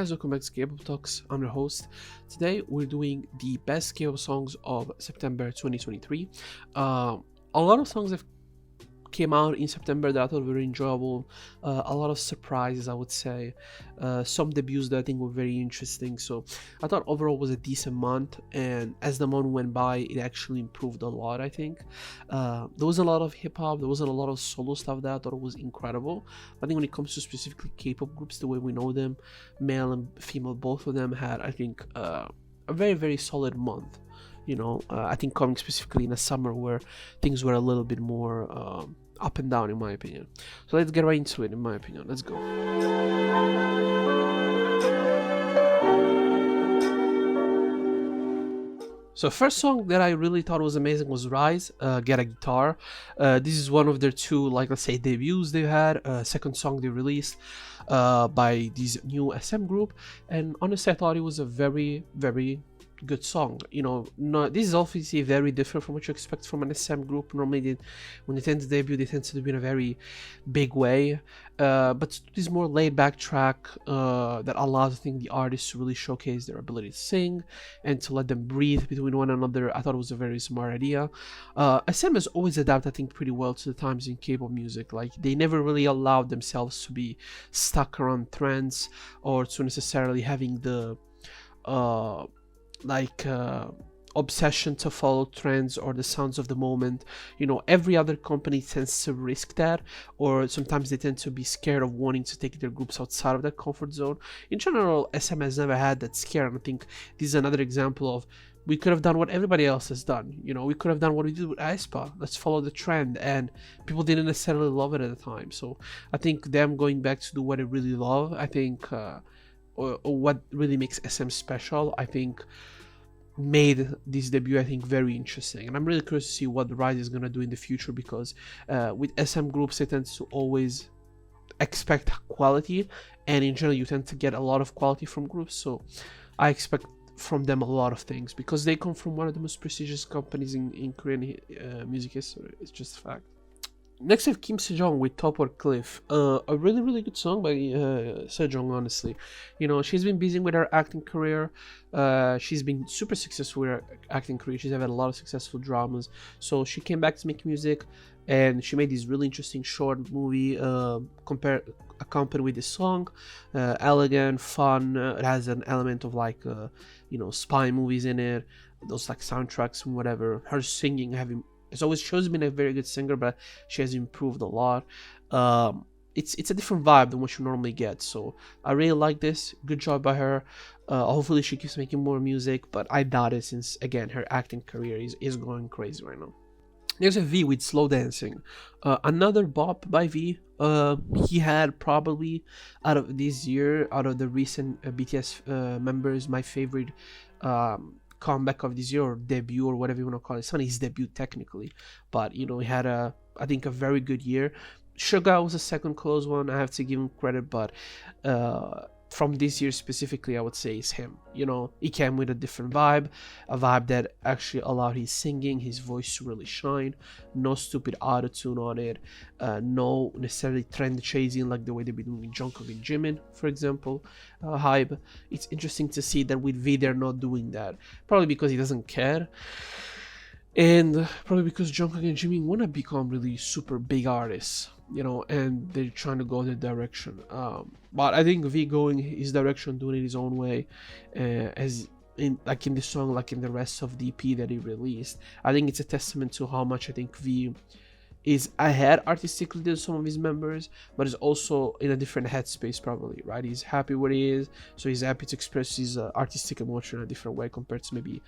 guys, welcome back to Kpop Talks. I'm your host. Today we're doing the best Kpop songs of September 2023. A lot of songs have came out in September that I thought were very enjoyable. A lot of surprises, I would say. Some debuts that I think were very interesting. So I thought overall was a decent month, and as the month went by, it actually improved a lot. I think there was a lot of hip hop. There wasn't a lot of solo stuff that I thought was incredible. I think when it comes to specifically K-pop groups, the way we know them, male and female, both of them had, I think, a very solid month. I think coming specifically in a summer where things were a little bit more up and down, in my opinion. So let's get right into it, in my opinion. Let's go. So first song that I really thought was amazing was Rise, Get a Guitar. This is one of their two, like, let's say, debuts they had. Second song they released by this new SM group, and honestly I thought it was a very good song. This is obviously very different from what you expect from an SM group. Normally when they tend to debut, they tend to debut in a very big way, but this more laid back track that allows, I think, the artists to really showcase their ability to sing and to let them breathe between one another. I thought it was a very smart idea. SM has always adapted, I think, pretty well to the times in K-pop music. Like, they never really allowed themselves to be stuck around trends or to necessarily having the obsession to follow trends or the sounds of the moment. Every other company tends to risk that, or sometimes they tend to be scared of wanting to take their groups outside of that comfort zone. In general, SM has never had that scare, and I think this is another example of, we could have done what everybody else has done. We could have done what we did with aespa. Let's follow the trend, and people didn't necessarily love it at the time. So I think them going back to do what they really love, I think, or what really makes SM special, I think, made this debut, I think, very interesting. And I'm really curious to see what the Rise is going to do in the future, because with SM groups, they tend to always expect quality, and in general you tend to get a lot of quality from groups. So I expect from them a lot of things, because they come from one of the most prestigious companies in Korean music history. It's just a fact. Next, we have Kim Sejong with Top or Cliff. A really good song by Sejong, honestly. She's been busy with her acting career. She's been super successful with her acting career. She's had a lot of successful dramas. So she came back to make music, and she made this really interesting short movie accompanied with this song. Elegant, fun. It has an element of spy movies in it. Those soundtracks and whatever. Her singing she always been a very good singer, but she has improved a lot. It's a different vibe than what you normally get, so I really like this. Good job by her. Hopefully she keeps making more music, but I doubt it, since, again, her acting career is going crazy right now. There's a V with Slow Dancing. Another bop by V. He had probably, out of this year, out of the recent BTS members, my favorite comeback of this year, or debut, or whatever you want to call it. It's not his debut technically, but he had I think a very good year. Suga was a second close one, I have to give him credit, but from this year specifically, I would say it's him. He came with a different vibe, a vibe that actually allowed his singing, his voice to really shine. No stupid auto-tune on it, no necessarily trend chasing like the way they've been doing with Jungkook and Jimin, for example. Hype. It's interesting to see that with V they're not doing that, probably because he doesn't care, and probably because Jungkook and Jimin want to become really super big artists, and they're trying to go that direction. But I think V going his direction, doing it his own way, as in this song, like in the rest of the EP that he released, I think it's a testament to how much I think V is ahead artistically than some of his members, but is also in a different headspace, probably, right? He's happy where he is, so he's happy to express his artistic emotion in a different way compared to maybe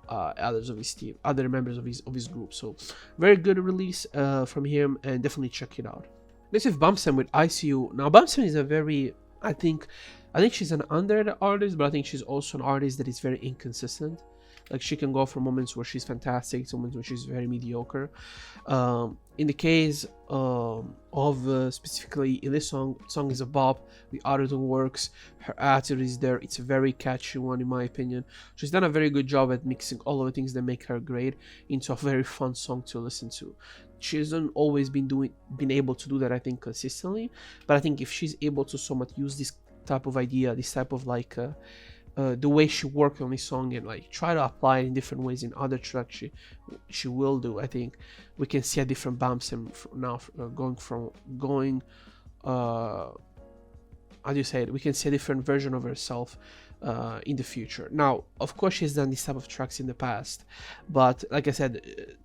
others of his team, other members of his group. So very good release from him, and definitely check it out. Next we have Bumsen with ICU. Now Bumsen is a very, I think she's an underrated artist, but I think she's also an artist that is very inconsistent. Like, she can go from moments where she's fantastic to moments where she's very mediocre. In the case of specifically in this song is a bop. The auto-tune works, her attitude is there. It's a very catchy one, in my opinion. She's done a very good job at mixing all of the things that make her great into a very fun song to listen to. She hasn't always been able to do that, I think, consistently, but I think if she's able to somewhat use this type of idea, this type of like the way she worked on this song, and like try to apply it in different ways in other tracks she will do. I think we can see a different bumps and now going how do you say it? We can see a different version of herself in the future. Now, of course, she's done this type of tracks in the past, but like I said,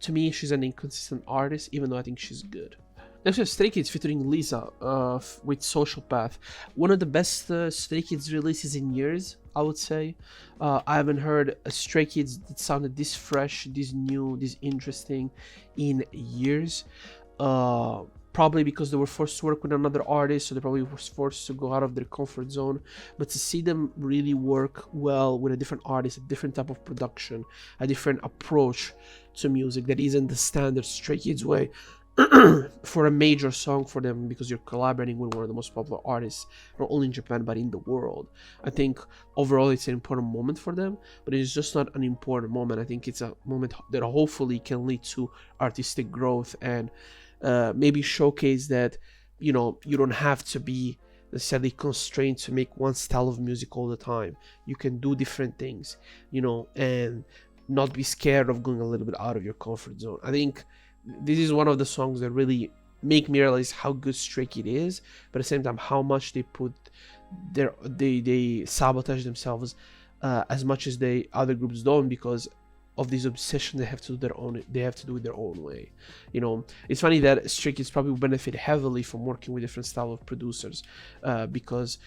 to me, she's an inconsistent artist, even though I think she's good. Next we have Stray Kids featuring Lisa with Social Path. One of the best Stray Kids releases in years, I would say. I haven't heard a Stray Kids that sounded this fresh, this new, this interesting in years. Probably because they were forced to work with another artist, so they probably were forced to go out of their comfort zone. But to see them really work well with a different artist, a different type of production, a different approach to music that isn't the standard Stray Kids way, for a major song for them, because you're collaborating with one of the most popular artists, not only in Japan but in the world. I think overall it's an important moment for them, but it's just not an important moment. I think it's a moment that hopefully can lead to artistic growth and maybe showcase that, you know, you don't have to be necessarily constrained to make one style of music all the time. You can do different things, you know, and not be scared of going a little bit out of your comfort zone. I think this is one of the songs that really make me realize how good Stray Kids is, but at the same time how much they sabotage themselves as much as other groups don't, because of this obsession they have to do it their own way. You know, it's funny that Stray Kids probably benefit heavily from working with different style of producers, because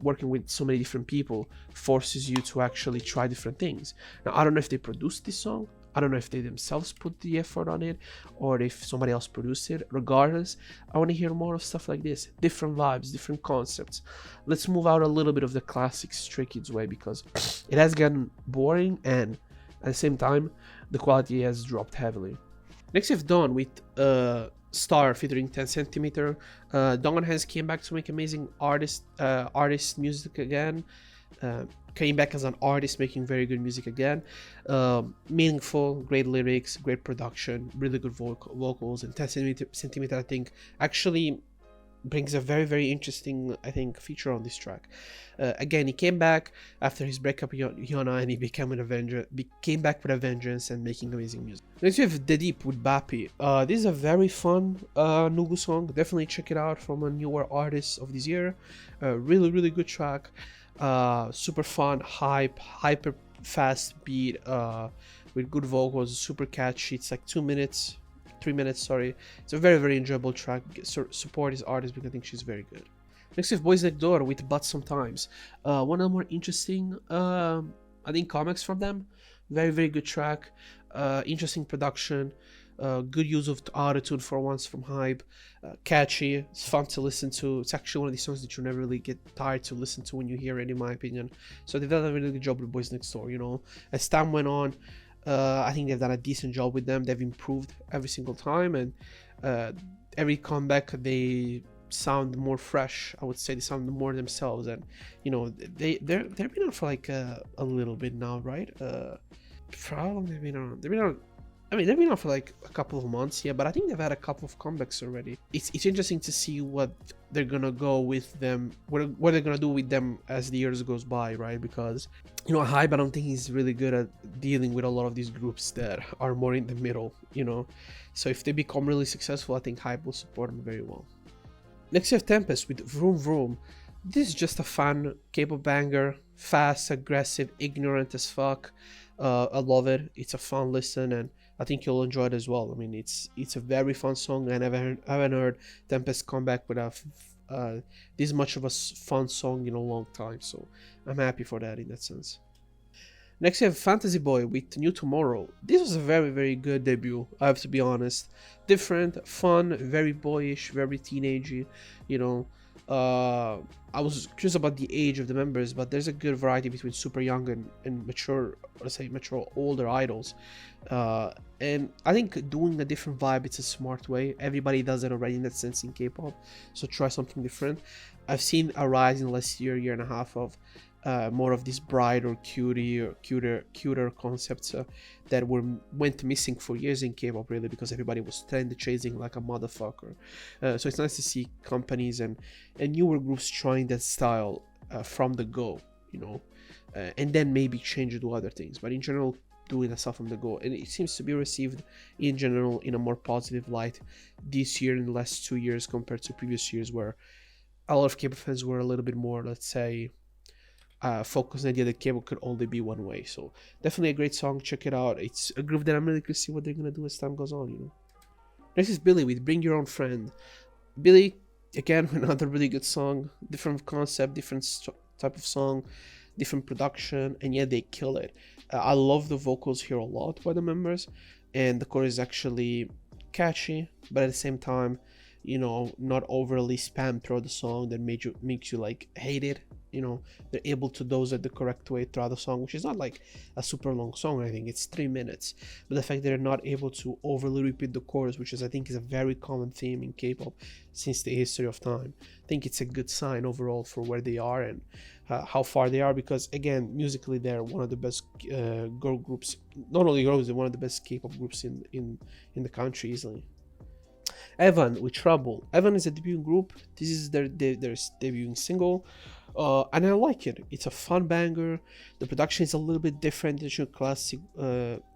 working with so many different people forces you to actually try different things. Now, I don't know if they produced this song, I don't know if they themselves put the effort on it, or if somebody else produced it. Regardless, I want to hear more of stuff like this. Different vibes, different concepts. Let's move out a little bit of the classic Stray Kids way, because it has gotten boring, and at the same time, the quality has dropped heavily. Next we have Dawn with Star featuring 10 cm. Dawn has came back to make amazing artist music again. Came back as an artist making very good music again. Meaningful, great lyrics, great production, really good vocals, and 10 cm I think actually brings a very, very interesting, I think, feature on this track. Again, he came back after his breakup with Hyuna, and he came back with a vengeance and making amazing music. Next we have The Deep with Bappy. This is a very fun Nugu song. Definitely check it out from a newer artist of this year. Really, really good track. Super fun, hyper fast beat with good vocals, super catchy. It's like 3 minutes, sorry. It's a very, very enjoyable track. Support his artist because I think she's very good. Next we have Boys Next Door with But Sometimes. One of the more interesting, I think, comics from them. Very, very good track. Interesting production. Good use of autotune for once from Hype. Catchy. It's fun to listen to. It's actually one of these songs that you never really get tired to listen to when you hear it, in my opinion. So they've done a really good job with Boys Next Door, you know. As time went on, I think they've done a decent job with them. They've improved every single time, and every comeback they sound more fresh. I would say they sound more themselves, and you know they've been on for like a little bit now, right? For how long they've been on? They've been on for like a couple of months, yeah, but I think they've had a couple of comebacks already. It's interesting to see what they're gonna go with them, what they're gonna do with them as the years goes by, right? Because, you know, Hype, I don't think he's really good at dealing with a lot of these groups that are more in the middle, you know. So if they become really successful, I think Hype will support them very well. Next we have Tempest with Vroom Vroom. This is just a fun K-pop banger, fast, aggressive, ignorant as fuck. I love it. It's a fun listen, and I think you'll enjoy it as well. I mean, it's a very fun song, and I haven't heard Tempest come back with this much of a fun song in a long time, so I'm happy for that in that sense. Next we have Fantasy Boy with New Tomorrow. This was a very, very good debut, I have to be honest. Different, fun, very boyish, very teenagey, you know. I was curious about the age of the members, but there's a good variety between super young and mature, let's say mature older idols. And I think doing a different vibe, it's a smart way. Everybody does it already in that sense in K-pop, so try something different. I've seen a rise in the last year and a half of more of these bright or cuter concepts that went missing for years in K-pop, really, because everybody was trend chasing like a motherfucker. So it's nice to see companies and newer groups trying that style from the go, you know, and then maybe change it to other things. But in general, doing that stuff from the go, and it seems to be received in general in a more positive light this year in the last 2 years compared to previous years, where a lot of K-pop fans were a little bit more, let's say, focused on the idea that K-pop could only be one way. So definitely a great song. Check it out. It's a group that I'm really curious to see what they're gonna do as time goes on. You know. Next is Billy with "Bring Your Own Friend." Billy, again, another really good song. Different concept, different type of song, different production, and yet they kill it. I love the vocals here a lot by the members, and the chorus is actually catchy, but at the same time, you know, not overly spam throughout the song that makes you like hate it. You know, they're able to dose it the correct way throughout the song, which is not like a super long song. I think it's 3 minutes, but the fact that they're not able to overly repeat the chorus, which is I think is a very common theme in K-pop since the history of time. I think it's a good sign overall for where they are and how far they are, because again, musically they're one of the best girl groups. Not only girls, they're one of the best K-pop groups in the country easily. Evan with Trouble. Evan is a debuting group. This is their debuting single, and I like it. It's a fun banger. The production is a little bit different than your classic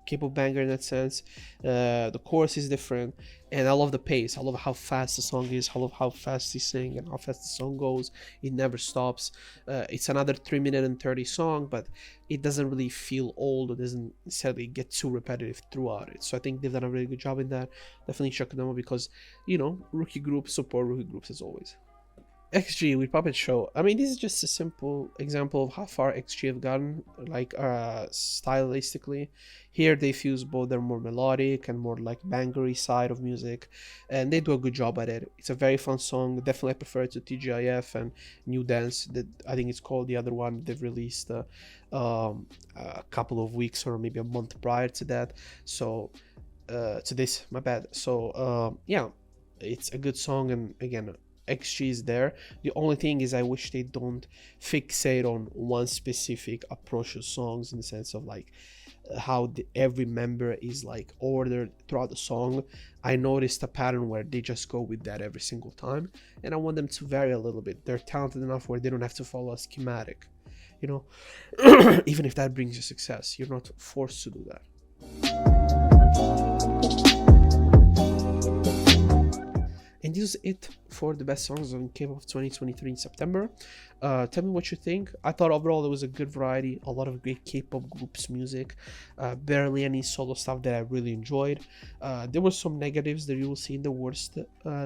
K-pop banger in that sense. The chorus is different, and I love the pace. I love how fast the song is. I love how fast they sing and how fast the song goes. It never stops. It's another 3 minute and 30 song, but it doesn't really feel old. It doesn't necessarily get too repetitive throughout it. So I think they've done a really good job in that. Definitely check them out because, you know, rookie groups support rookie groups as always. XG with Puppet Show. I mean, this is just a simple example of how far XG have gotten, like stylistically. Here they fuse both their more melodic and more like bangery side of music, and they do a good job at it. It's a very fun song. Definitely I prefer it to TGIF and New Dance, that I think it's called, the other one they've released a couple of weeks or maybe a month prior to that. So to this, my bad. So yeah, it's a good song, and again, XG is there. The only thing is I wish they don't fixate on one specific approach to songs, in the sense of like how every member is like ordered throughout the song. I noticed a pattern where they just go with that every single time, and I want them to vary a little bit. They're talented enough where they don't have to follow a schematic, you know. Even if that brings you success, you're not forced to do that. And this is it for the best songs on K-pop 2023 in September. Tell me what you think. I thought overall there was a good variety, a lot of great K-pop groups music, barely any solo stuff that I really enjoyed. There were some negatives that you will see in the worst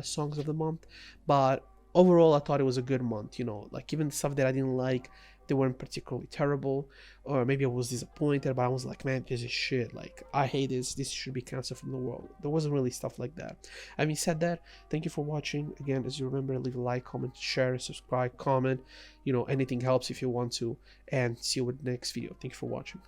songs of the month, but overall I thought it was a good month. You know, like even the stuff that I didn't like, they weren't particularly terrible, or maybe I was disappointed, but I was like, man, this is shit, like I hate this should be canceled from the world. There wasn't really stuff like that. Having said that, thank you for watching. Again, as you remember, leave a like, comment, share, subscribe, comment, you know, anything helps if you want to, and see you with the next video. Thank you for watching.